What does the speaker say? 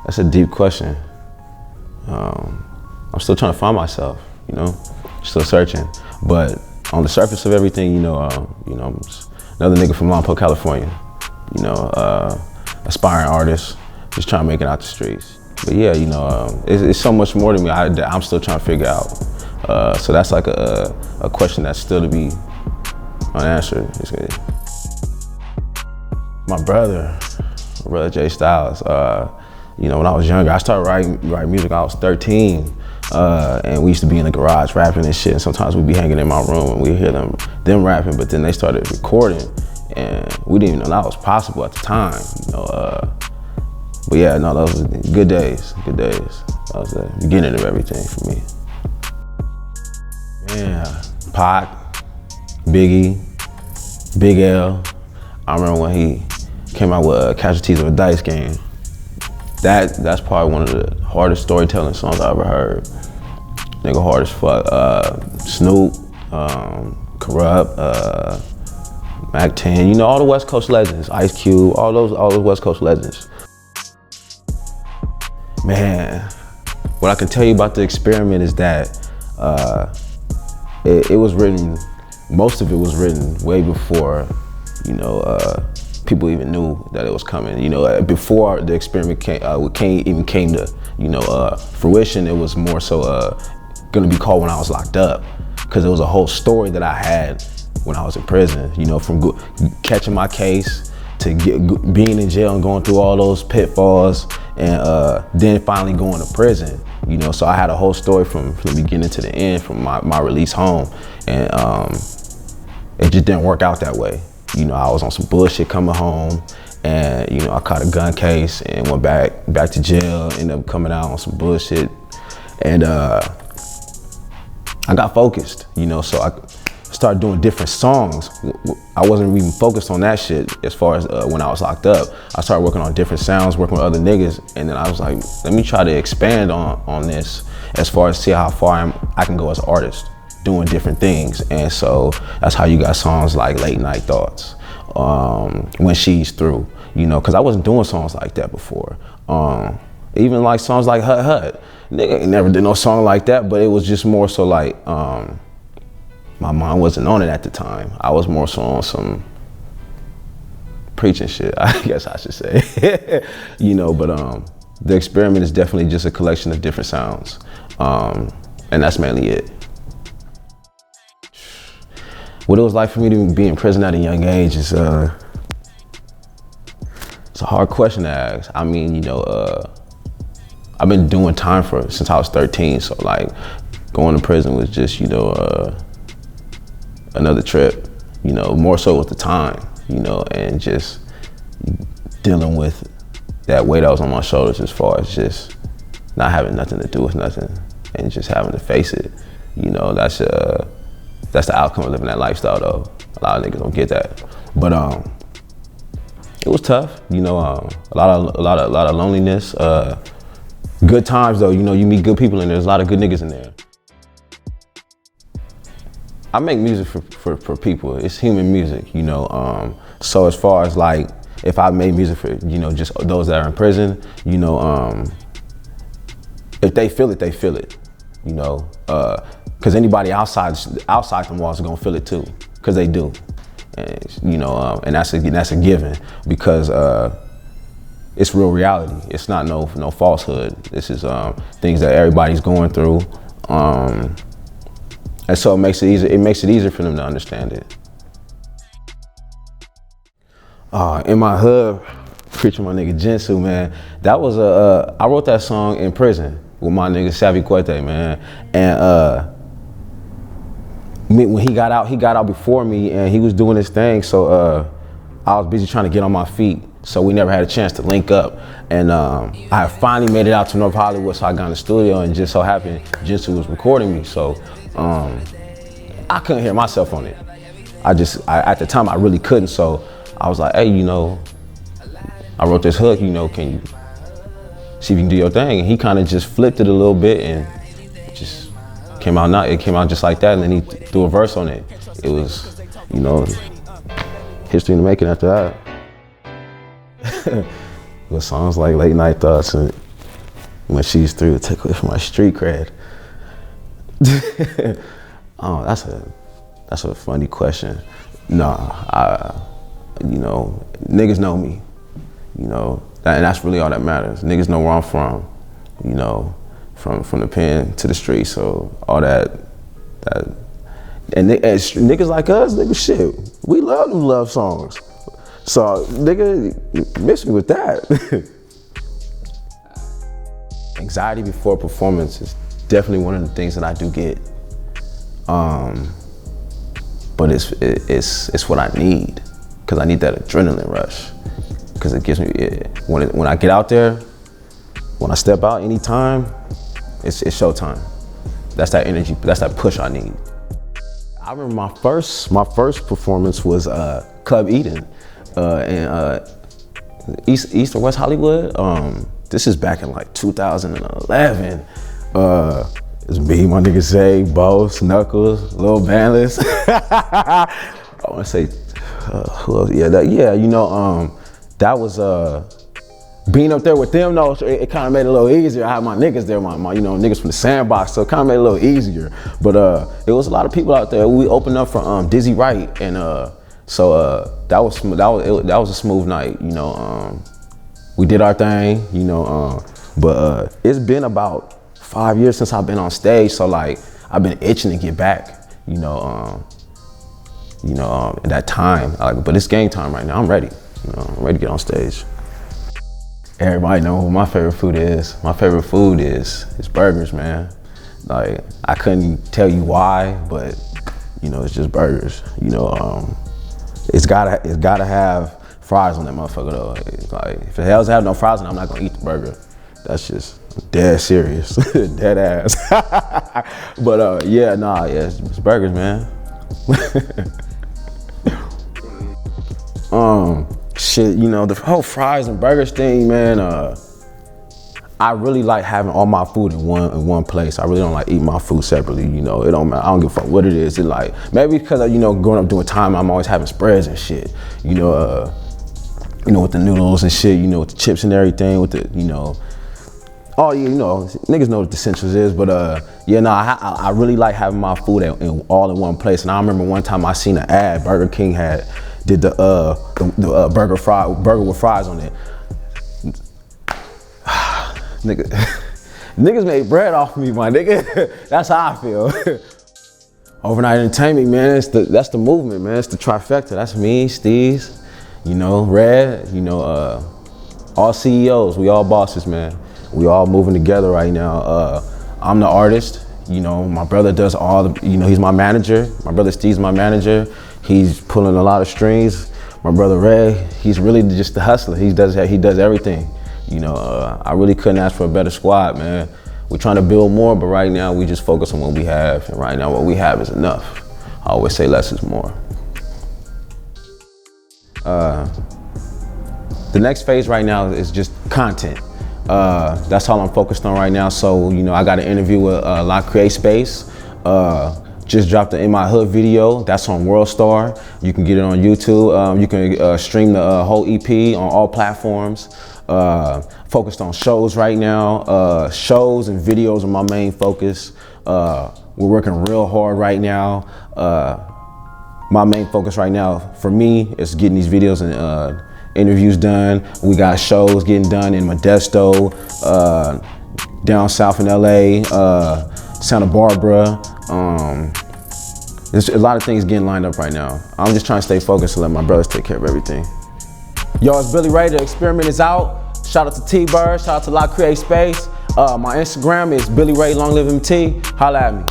That's a deep question. I'm still trying to find myself, you know, still searching. But on the surface of everything, I'm just another nigga from Lompoc, California, aspiring artist, just trying to make it out the streets. But yeah, it's so much more to me that I'm still trying to figure out. So that's like a question that's still to be unanswered. My brother Jay Styles, when I was younger, I started writing music when I was 13. And we used to be in the garage rapping and shit. And sometimes we'd be hanging in my room and we'd hear them rapping, but then they started recording and we didn't even know that was possible at the time, But yeah, no, those were good days. That was the beginning of everything for me. Yeah, Pac, Biggie, Big L. I remember when he came out with Casualties of a Dice Game. That's probably one of the hardest storytelling songs I ever heard. Nigga hard as fuck. Snoop, Corrupt, Mac 10, all the West Coast legends, Ice Cube, all those West Coast legends. Man, what I can tell you about the experiment is that it was written, most of it was written way before, people even knew that it was coming. Before the experiment came to, fruition, it was more so gonna be called When I Was Locked Up, because it was a whole story that I had when I was in prison. From catching my case to being in jail and going through all those pitfalls, and then finally going to prison. So I had a whole story from the beginning to the end, from my release home, and it just didn't work out that way. I was on some bullshit coming home, and I caught a gun case and went back to jail, ended up coming out on some bullshit, and I got focused, so I started doing different songs. I wasn't even focused on that shit as far as when I was locked up. I started working on different sounds, working with other niggas, and then I was like, let me try to expand on this as far as see how far I can go as an artist, doing different things. And so that's how you got songs like Late Night Thoughts, When She's Through, because I wasn't doing songs like that before. Even like songs like Hut Hut. Nigga never did no song like that, but it was just more so like, my mind wasn't on it at the time. I was more so on some preaching shit, I guess I should say. But the experiment is definitely just a collection of different sounds. And that's mainly it. What it was like for me to be in prison at a young age is, it's a hard question to ask. I mean, I've been doing time since I was 13, so like going to prison was just, another trip, more so with the time, and just dealing with that weight that was on my shoulders as far as just not having nothing to do with nothing and just having to face it. That's the outcome of living that lifestyle though. A lot of niggas don't get that. But it was tough, a lot of loneliness. Good times though, you meet good people in there. There's a lot of good niggas in there. I make music for people. It's human music, so as far as like, if I made music for, just those that are in prison, if they feel it, they feel it, because anybody outside the walls are gonna feel it too, because they do, and and that's a given, because it's real reality. It's not no falsehood. This is things that everybody's going through. And so it makes it easier for them to understand it. In my hood, preaching my nigga Jinsu, man, that was I wrote that song in prison with my nigga Savvy Quete, man. And when he got out before me, and he was doing his thing, so I was busy trying to get on my feet, so we never had a chance to link up. And I finally made it out to North Hollywood, so I got in the studio, and just so happened Jinsu was recording me, so I couldn't hear myself on it. At the time I really couldn't, so I was like, hey, I wrote this hook, can you see if you can do your thing? And he kind of just flipped it a little bit, and just came out just like that, and then he threw a verse on it. It was, history in the making after that. With songs like Late Night Thoughts and when she's through, take away from my street cred. Oh, that's a funny question. Nah, you know, niggas know me, you know, and that's really all that matters. Niggas know where I'm from, you know, from the pen to the street. So all that and niggas like us, nigga, shit, we love them love songs. So nigga, miss me with that. Anxiety before performance is definitely one of the things that I do get. But it's what I need, because I need that adrenaline rush, because it gives me, when I get out there, when I step out anytime, it's showtime. That's that energy, that's that push I need. I remember my first performance was Club Eden in East or West Hollywood. This is back in like 2011. It's me, my nigga Zay, Boss, Knuckles, Lil Bandless. I want to say, who else? Yeah, you know, that was being up there with them. Though it kind of made it a little easier. I had my niggas there, my you know, niggas from the Sandbox, so it kind of made it a little easier. But it was a lot of people out there. We opened up for Dizzy Wright, and so that was a smooth night. You know, we did our thing. You know, but it's been about 5 years since I've been on stage, so like I've been itching to get back, you know, at that time. But it's game time right now. I'm ready. You know, I'm ready to get on stage. Everybody know what my favorite food is. My favorite food is burgers, man. Like, I couldn't tell you why, but you know, it's just burgers. You know, it's gotta have fries on that motherfucker though. It's like, if it doesn't have no fries on it, I'm not gonna eat the burger. That's just dead serious, dead ass. But yeah, it's burgers, man. Shit, you know, the whole fries and burgers thing, man. I really like having all my food in one place. I really don't like eating my food separately. You know, it don't matter. I don't give a fuck what it is. It like, maybe because you know, growing up doing time, I'm always having spreads and shit. You know, with the noodles and shit. You know, with the chips and everything. With the, you know. Oh, you know, niggas know what the essentials is, but I really like having my food all in one place. And I remember one time I seen an ad, Burger King did the burger with fries on it. Niggas made bread off me, my nigga. That's how I feel. Overnight entertainment, man, that's the movement, man. It's the trifecta. That's me, Steez, you know, Red, you know, all CEOs, we all bosses, man. We all moving together right now. I'm the artist, you know, my brother does all the, you know, he's my manager. My brother Steve's my manager. He's pulling a lot of strings. My brother Ray, he's really just the hustler. He does everything. You know, I really couldn't ask for a better squad, man. We're trying to build more, but right now we just focus on what we have. And right now what we have is enough. I always say less is more. The next phase right now is just content. That's all I'm focused on right now. So, you know, I got an interview with La Create Space. Just dropped the In My Hood video. That's on WorldStar. You can get it on YouTube. You can stream the whole EP on all platforms. Focused on shows right now. Shows and videos are my main focus. We're working real hard right now. My main focus right now for me is getting these videos and interviews done. We got shows getting done in Modesto, down south in LA, Santa Barbara. There's a lot of things getting lined up right now. I'm just trying to stay focused and let my brothers take care of everything. Yo, it's Billy Ray. The experiment is out. Shout out to T-Bird. Shout out to La Create Space. My Instagram is Billy Ray Long Live MT. Holla at me.